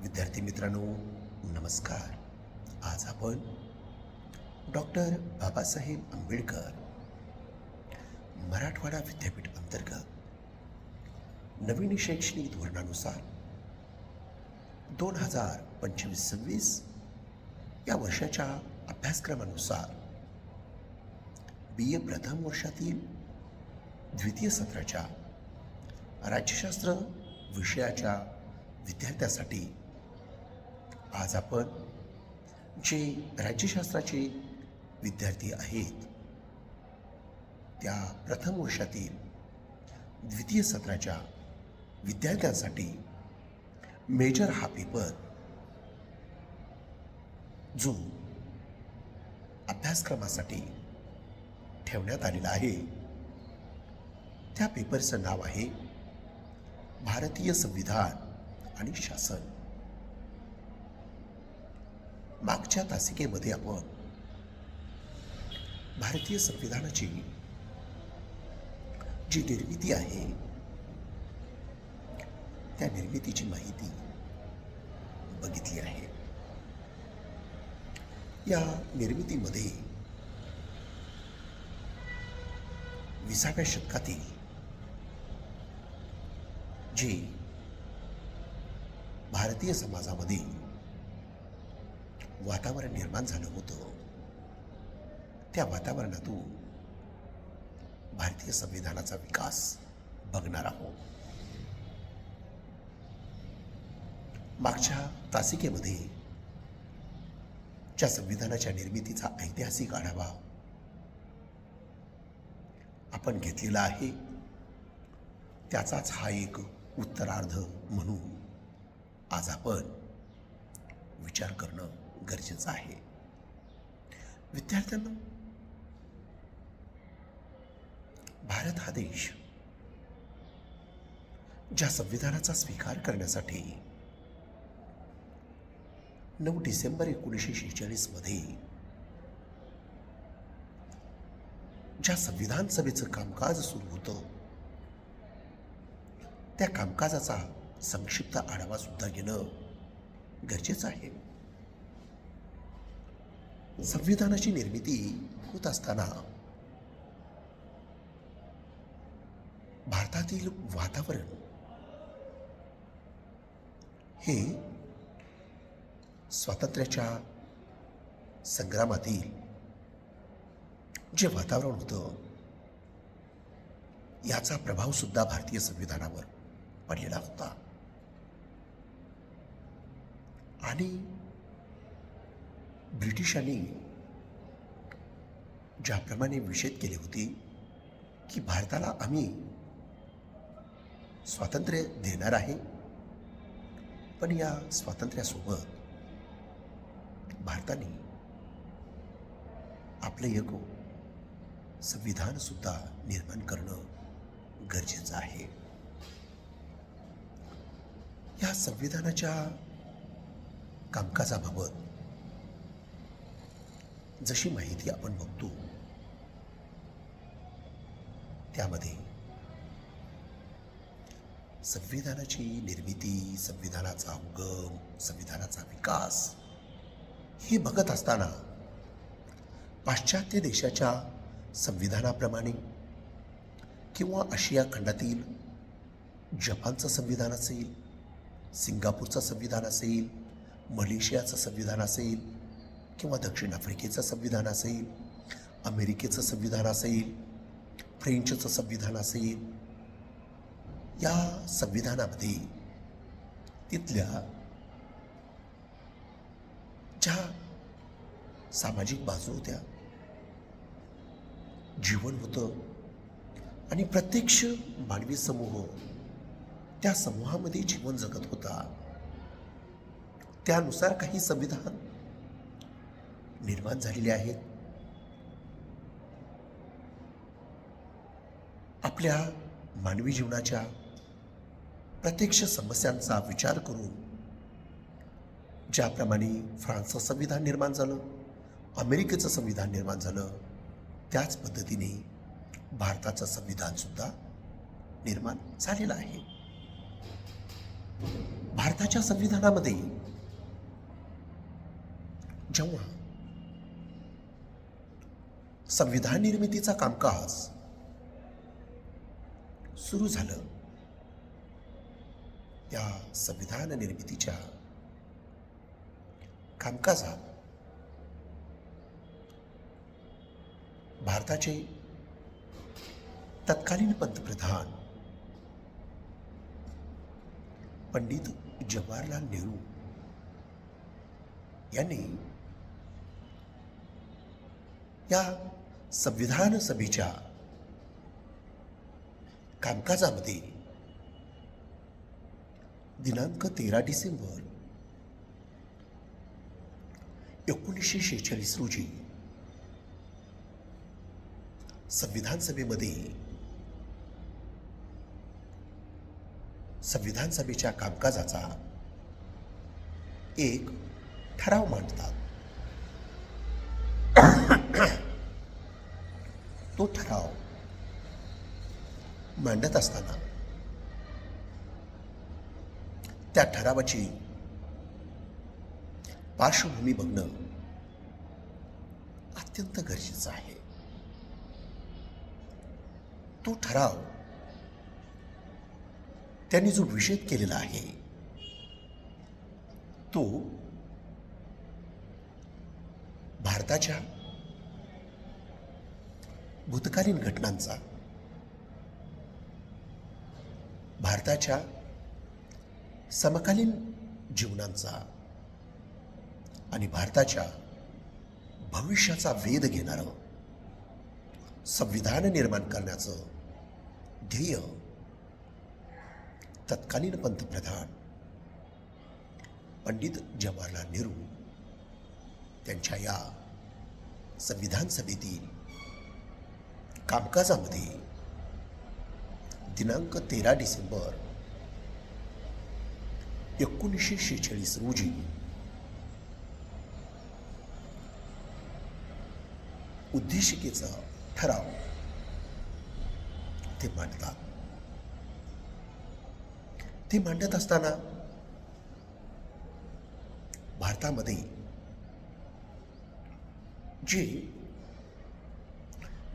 विद्यार्थी मित्रांनो, नमस्कार. आज आपण डॉक्टर बाबासाहेब आंबेडकर मराठवाडा विद्यापीठ अंतर्गत नवीन शैक्षणिक धोरणानुसार 2025-26 या वर्षाच्या अभ्यासक्रमानुसार BA प्रथम वर्षातील द्वितीय सत्राच्या राज्यशास्त्र विषयाच्या विद्यार्थ्यांसाठी आज आपण जे राज्यशास्त्राचे विद्यार्थी आहेत त्या प्रथम वर्षातील द्वितीय सत्राच्या विद्यार्थ्यांसाठी मेजर हा पेपर जो अभ्यासक्रमासाठी ठेवण्यात आलेला आहे त्या पेपरचं नाव आहे भारतीय संविधान आणि शासन. मागच्या तासिकेमध्ये आपण भारतीय संविधानाची जी निर्मिती आहे त्या निर्मितीची माहिती बघितली आहे. या निर्मितीमध्ये 20व्या शतकातील जे भारतीय समाजामध्ये वातावरण निर्माण झालं होतं त्या वातावरणातून भारतीय संविधानाचा विकास बघणार आहोत. मागच्या तासिकेमध्ये ज्या संविधानाच्या निर्मितीचा ऐतिहासिक आढावा आपण घेतलेला आहे त्याचाच हा एक उत्तरार्ध म्हणून आज आपण विचार करणं गरजेचं आहे. विद्यार्थ्यांना, भारत हा देश ज्या संविधानाचा स्वीकार करण्यासाठी 9 डिसेंबर 1946 मध्ये ज्या संविधान सभेचं कामकाज सुरू होतं त्या कामकाजाचा संक्षिप्त आढावा सुद्धा घेणं गरजेचं आहे. संविधानाची निर्मिती होत असताना भारतातील वातावरण हे स्वातंत्र्याच्या संग्रामातील जे वातावरण होतं याचा प्रभाव सुद्धा भारतीय संविधानावर पडलेला होता. आणि ब्रिटिशांनी ज्याप्रमाणे निषेध केले होते की भारताला आम्ही स्वातंत्र्य देणार आहे, पण या स्वातंत्र्यासोबत भारताने आपले एक संविधान सुद्धा निर्माण करणं गरजेचं आहे. या संविधानाच्या कामकाजाबाबत जशी माहिती आपण बघतो त्यामध्ये संविधानाची निर्मिती, संविधानाचा उगम, संविधानाचा विकास हे बघत असताना पाश्चात्य देशाच्या संविधानाप्रमाणे किंवा आशिया खंडातील जपानचं संविधान असेल, सिंगापूरचं संविधान असेल, मलेशियाचं संविधान असेल किंवा दक्षिण आफ्रिकेचं संविधान असेल, अमेरिकेचं संविधान असेल, फ्रेंचचं संविधान असेल, या संविधानामध्ये तिथल्या ज्या सामाजिक बाजू होत्या, जीवन होतं आणि प्रत्यक्ष मानवी समूह त्या समूहामध्ये जीवन जगत होता, त्यानुसार काही संविधान निर्माण झालेले आहेत. आपल्या मानवी जीवनाच्या प्रत्यक्ष समस्यांचा विचार करून ज्याप्रमाणे फ्रान्सचं संविधान निर्माण झालं, अमेरिकेचं संविधान निर्माण झालं, त्याच पद्धतीने भारताचं संविधान सुद्धा निर्माण झालेलं आहे. भारताच्या संविधानामध्ये जेव्हा संविधान निर्मितीचा कामकाज सुरू झालं, या संविधान निर्मितीच्या कामकाजात भारताचे तत्कालीन पंतप्रधान पंडित जवाहरलाल नेहरू यांनी या संविधान सभेच्या कामकाजामध्ये दिनांक 13 डिसेंबर 1946 रोजी संविधान सभेमध्ये संविधान सभेच्या कामकाजाचा एक ठराव मांडतात. तो ठराव मांडत असताना त्या ठरावाची पार्श्वभूमी बघणं अत्यंत गरजेचं आहे. तो ठराव त्यांनी जो निषेध केलेला आहे तो भारताच्या भूतकालीन घटनांचा, भारताच्या समकालीन जीवनांचा आणि भारताच्या भविष्याचा वेध घेणारं संविधान निर्माण करण्याचं ध्येय तत्कालीन पंतप्रधान पंडित जवाहरलाल नेहरू त्यांच्या या संविधान सभेतील कामकाजामध्ये दिनांक 13 डिसेंबर 1946 रोजी उद्देशिकेचा ठराव ते मांडतात. ते मांडत असताना भारतामध्ये जे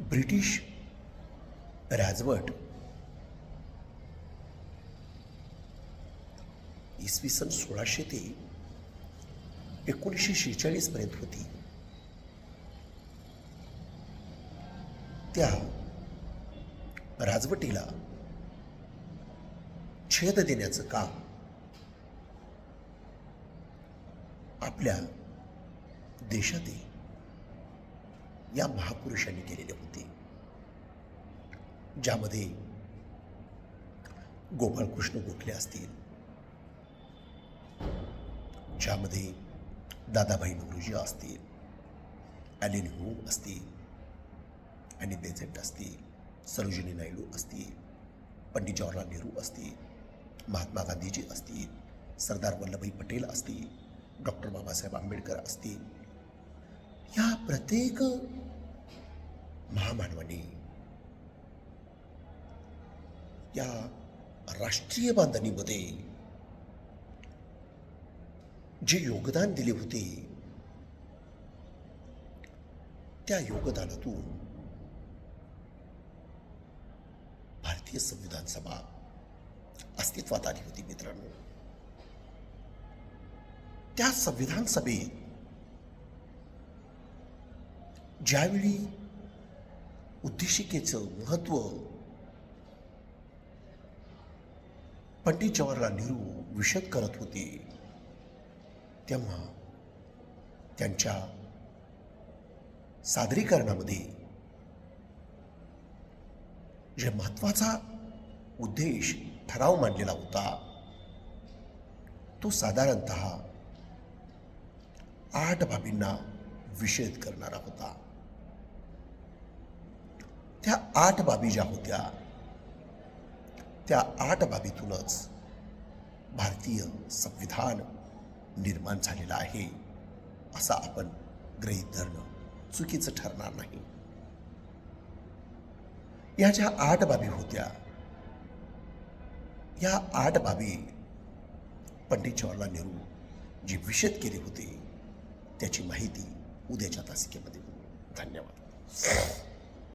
ब्रिटिश राजवट इसवी सन 1600 ते 1946 पर्यंत होती, त्या राजवटीला छेद देण्याचं काम आपल्या देशातील या महापुरुषांनी केलेले होते, ज्यामध्ये गोपाळकृष्ण गोखले असतील, ज्यामध्ये दादाभाई नौरोजी असतील, ॲलन ह्यूम असतील, ॲनी बेझंट असतील, सरोजिनी नायडू असतील, पंडित जवाहरलाल नेहरू असतील, महात्मा गांधीजी असतील, सरदार वल्लभभाई पटेल असतील, डॉक्टर बाबासाहेब आंबेडकर असतील, या प्रत्येक महामानवाने या राष्ट्रीय बांधणीमध्ये जे योगदान दिले होते, त्या योगदानातून भारतीय संविधान सभा अस्तित्वात आली होती. मित्रांनो, त्या संविधान सभेत ज्यावेळी उद्देशिकेचं महत्त्व पंडित जवाहरलाल नेहरू विशद करत होते, तेव्हा त्यांच्या सादरीकरणामध्ये जे महत्त्वाचा उद्देश ठराव मांडलेला होता तो साधारणतः 8 बाबींना विषेध करणारा होता. त्या 8 बाबी ज्या होत्या त्या 8 बाबीतूनच भारतीय संविधान निर्माण झालेलं आहे असं आपण गृहीत धरणं चुकीचं ठरणार नाही. या ज्या 8 बाबी होत्या, या 8 बाबी पंडित जवाहरलाल नेहरू जे विषद केले होते त्याची माहिती उद्याच्या तासिकेमध्ये. धन्यवाद.